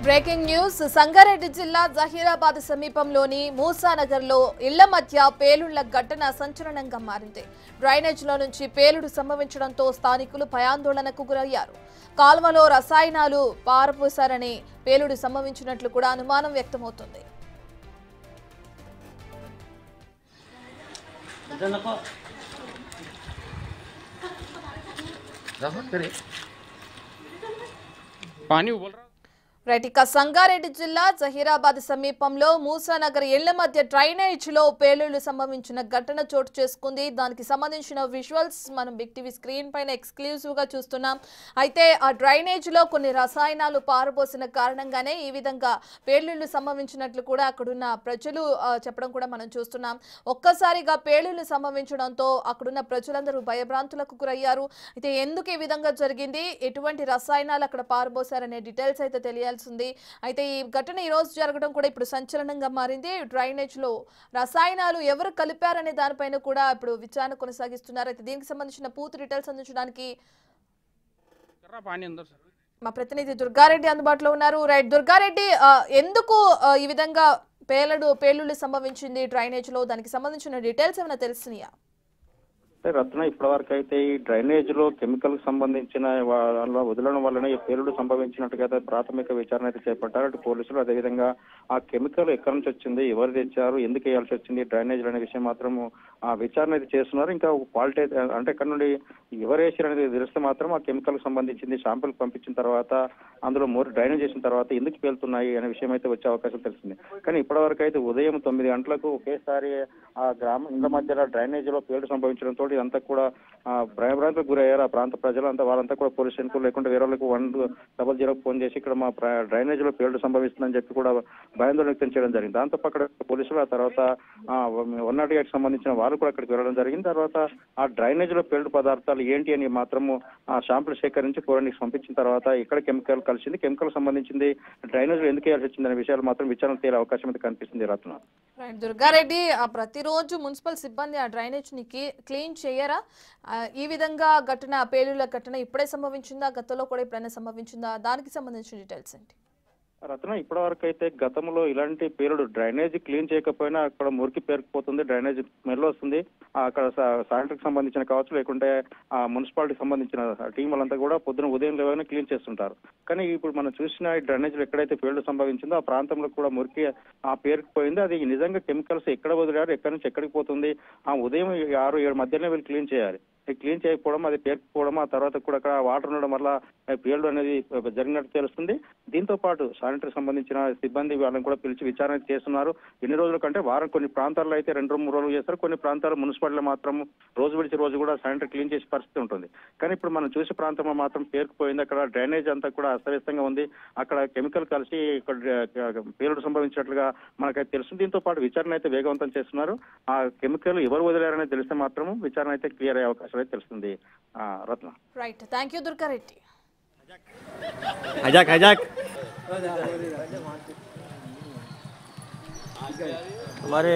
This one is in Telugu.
బ్రేకింగ్ న్యూస్ సంగారెడ్డి జిల్లా జహీరాబాద్ సమీపంలోని మూసానగర్లో ఇళ్ల మధ్య పేలుళ్ల ఘటన సంచలనంగా మారింది. డ్రైనేజ్లో నుంచి పేలుడు సంభవించడంతో స్థానికులు భయాందోళనకు గురయ్యారు. కాల్వలో రసాయనాలు పారపోశారని పేలుడు సంభవించినట్లు కూడా అనుమానం వ్యక్తమవుతుంది. ఇక సంగారెడ్డి జిల్లా జహీరాబాద్ సమీపంలో మూసానగర్ ఇళ్ల మధ్య డ్రైనేజ్ లో పేలుళ్లు సంభవించిన ఘటన చోటు చేసుకుంది. దానికి సంబంధించిన విజువల్స్ మనం బిగ్ టీవీ స్క్రీన్ పైన ఎక్స్క్లూజివ్ గా చూస్తున్నాం. అయితే ఆ డ్రైనేజ్ లో కొన్ని రసాయనాలు పారబోసిన కారణంగానే ఈ విధంగా పేలుళ్లు సంభవించినట్లు కూడా అక్కడున్న ప్రజలు చెప్పడం కూడా మనం చూస్తున్నాం. ఒక్కసారిగా పేలుళ్లు సంభవించడంతో అక్కడున్న ప్రజలందరూ భయభ్రాంతులకు గురయ్యారు. అయితే ఎందుకు ఈ విధంగా జరిగింది, ఎటువంటి రసాయనాలు అక్కడ పారబోసారనే డీటెయిల్స్ అయితే తెలియాల్సింది. అయితే ఈ ఘటన ఈ రోజు జరగడం కూడా ఇప్పుడు సంచలనంగా మారింది. డ్రైనేజ్ లో రసాయనాలు ఎవరు కలిపారనే దానిపైన కూడా ఇప్పుడు విచారణ కొనసాగిస్తున్నారు. అయితే దీనికి సంబంధించిన పూర్తి డీటెయిల్స్ అందించడానికి మా ప్రతినిధి దుర్గారెడ్డి అందుబాటులో ఉన్నారు. రైట్ దుర్గారెడ్డి, ఎందుకు ఈ విధంగా పేలుళ్లు సంభవించింది డ్రైనేజ్ లో, దానికి సంబంధించిన డీటెయిల్స్ ఏమైనా తెలిసినాయా? రత్న, ఇప్పటి వరకు అయితే ఈ డ్రైనేజ్ లో కెమికల్ సంబంధించిన వదలడం వల్లనే ఈ పేలుడు సంభవించినట్టుగా ప్రాథమిక విచారణ అయితే చేపట్టారు అటు పోలీసులు. అదేవిధంగా ఆ కెమికల్ ఎక్కడి నుంచి వచ్చింది, ఎవరు తెచ్చారు, ఎందుకు వేయాల్సి వచ్చింది డ్రైనేజ్ అనే విషయం మాత్రం ఆ విచారణ అయితే చేస్తున్నారు. ఇంకా క్వాలిటీ అంటే ఇక్కడ నుండి ఎవరు వేసారు అనేది తెలిస్తే మాత్రం ఆ కెమికల్ సంబంధించింది శాంపుల్ పంపించిన తర్వాత అందులో డ్రైనేజ్ చేసిన తర్వాత ఎందుకు పేలుతున్నాయి అనే విషయం అయితే వచ్చే అవకాశం తెలిసింది. కానీ ఇప్పటి వరకు అయితే ఉదయం 9 గంటలకు ఒకేసారి ఆ ఇళ్ల మధ్యలో డ్రైనేజ్ లో పేలుడు సంభవించడంతో ఇదంతా కూడా భయభ్రాంతులకు గురయ్యారు. ఆ ప్రాంత ప్రజలంతా వాళ్ళంతా కూడా పోలీస్ స్టేషన్ లేకుంటే వేరే వాళ్ళకి 100 ఫోన్ చేసి ఇక్కడ మా డ్రైనేజ్ లో పేలుడు సంభవిస్తుందని చెప్పి కూడా భయాందోళన వ్యక్తం చేయడం జరిగింది. దాంతో అక్కడ పోలీసులు ఆ తర్వాత 108 సంబంధించిన వాళ్ళు కూడా అక్కడికి వెళ్ళడం జరిగింది. తర్వాత ఆ డ్రైనేజ్ లో పేలుడు పదార్థాలు ఏంటి అని మాత్రము ఆ శాంపుల్ సేకరించి ఫోరెన్సిక్ పంపించిన తర్వాత ఇక్కడ కెమికల్ కలిసింది, కెమికల్ సంబంధించింది డ్రైనేజ్ లో ఎందుకు వేయాల్సి వచ్చింది అనే విషయాలు మాత్రం విచారణ తేలే అవకాశం అయితే కనిపిస్తుంది. రత్న, దుర్గారెడ్డి, ప్రతిరోజు మున్సిపల్ సిబ్బంది ఆ డ్రైనేజ్ ని క్లీన్ చేయరా? ఈ విధంగా పేలుళ్ల ఘటన ఇప్పుడే సంభవించిందా, గతంలో కూడా ఎప్పుడైనా సంభవించిందా? దానికి సంబంధించిన డీటెయిల్స్ ఏంటి? రత్న, ఇప్పటి వరకు అయితే గతంలో ఇలాంటి పేలుడు డ్రైనేజ్ క్లీన్ చేయకపోయినా అక్కడ మురికి పేరుకుపోతుంది, డ్రైనేజ్ స్మెల్ వస్తుంది. అక్కడ శానిటరీకి సంబంధించిన కావచ్చు, లేకుంటే ఆ మున్సిపాలిటీకి సంబంధించిన టీం వాళ్ళంతా కూడా ఉదయం లేవగానే క్లీన్ చేస్తుంటారు. కానీ ఇప్పుడు మనం చూసిన డ్రైనేజ్ లో ఎక్కడైతే పేలుడు సంభవించిందో ఆ ప్రాంతంలో కూడా మురికి పేరుకుపోయింది. అది నిజంగా కెమికల్స్ ఎక్కడ వదిలారు, ఎక్కడి నుంచి ఎక్కడికి పోతుంది, ఉదయం 6-7 మధ్యలో వీళ్ళు క్లీన్ చేయాలి. క్లీన్ చేయకపోవడం, అది పేరుకుపోవడం, ఆ తర్వాత కూడా అక్కడ వాటర్ ఉండడం వల్ల పేలుడు అనేది జరిగినట్టు తెలుస్తుంది. దీంతో పాటు శానిటరీకి సంబంధించిన సిబ్బంది వాళ్ళని కూడా పిలిచి విచారణ చేస్తున్నారు. ఎన్ని రోజుల కంటే వారం, కొన్ని ప్రాంతాల్లో అయితే 2-3 రోజులు చేస్తారు, కొన్ని ప్రాంతాలు మున్సిపాలిటీలో మాత్రం రోజు విడిచి రోజు కూడా శానిటరీ క్లీన్ చేసే పరిస్థితి ఉంటుంది. కానీ ఇప్పుడు మనం చూసే ప్రాంతంలో మాత్రం పేరుకుపోయింది. అక్కడ డ్రైనేజ్ అంతా కూడా అస్తవ్యస్తంగా ఉంది. అక్కడ కెమికల్ కలిసి పేలుడు సంభవించినట్లుగా మనకైతే తెలుస్తుంది. దీంతో పాటు విచారణ అయితే వేగవంతం చేస్తున్నారు. ఆ కెమికల్ ఎవరు వదిలారని తెలిస్తే మాత్రం విచారణ అయితే క్లియర్ అయ్యే అవకాశం అయితే తెలుస్తుంది. రత్న, రైట్, థ్యాంక్ యూ దుర్గారెడ్డి. हमारे